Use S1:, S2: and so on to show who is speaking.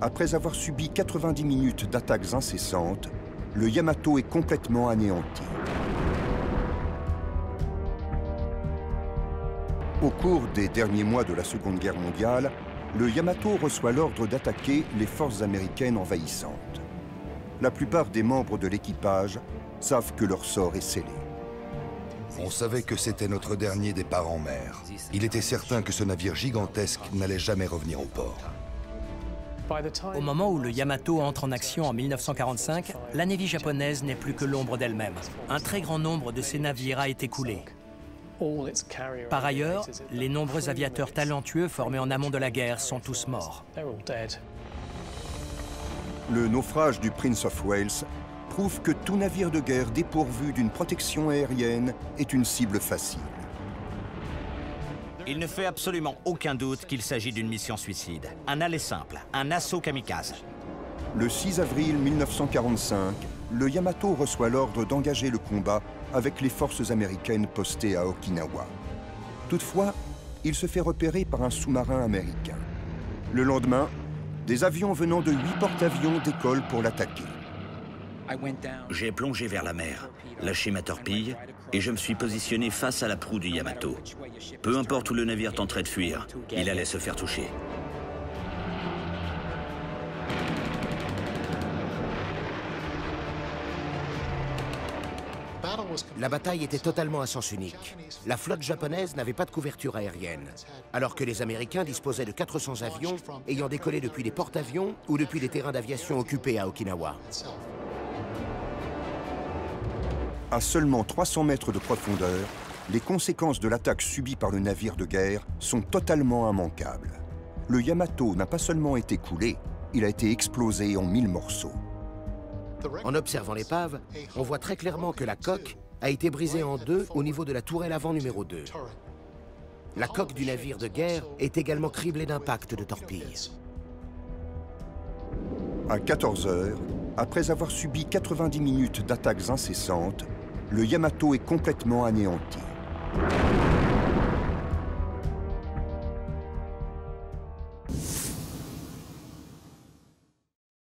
S1: Après avoir subi 90 minutes d'attaques incessantes, le Yamato est complètement anéanti. Au cours des derniers mois de la Seconde Guerre mondiale, le Yamato reçoit l'ordre d'attaquer les forces américaines envahissantes. La plupart des membres de l'équipage savent que leur sort est scellé.
S2: On savait que c'était notre dernier départ en mer. Il était certain que ce navire gigantesque n'allait jamais revenir au port.
S3: Au moment où le Yamato entre en action en 1945, la Navy japonaise n'est plus que l'ombre d'elle-même. Un très grand nombre de ses navires a été coulé. Par ailleurs, les nombreux aviateurs talentueux formés en amont de la guerre sont tous morts.
S1: Le naufrage du Prince of Wales prouve que tout navire de guerre dépourvu d'une protection aérienne est une cible facile.
S4: Il ne fait absolument aucun doute qu'il s'agit d'une mission suicide. Un aller simple, un assaut kamikaze.
S1: Le 6 avril 1945, le Yamato reçoit l'ordre d'engager le combat avec les forces américaines postées à Okinawa. Toutefois, il se fait repérer par un sous-marin américain. Le lendemain, des avions venant de 8 porte-avions décollent pour l'attaquer.
S5: J'ai plongé vers la mer, lâché ma torpille et je me suis positionné face à la proue du Yamato. Peu importe où le navire tenterait de fuir, il allait se faire toucher.
S6: La bataille était totalement à sens unique. La flotte japonaise n'avait pas de couverture aérienne, alors que les Américains disposaient de 400 avions ayant décollé depuis des porte-avions ou depuis des terrains d'aviation occupés à Okinawa.
S1: À seulement 300 mètres de profondeur, les conséquences de l'attaque subie par le navire de guerre sont totalement immanquables. Le Yamato n'a pas seulement été coulé, il a été explosé en 1000 morceaux.
S6: En observant l'épave, on voit très clairement que la coque a été brisée en deux au niveau de la tourelle avant numéro 2. La coque du navire de guerre est également criblée d'impacts de torpilles.
S1: À 14 heures, après avoir subi 90 minutes d'attaques incessantes, le Yamato est complètement anéanti.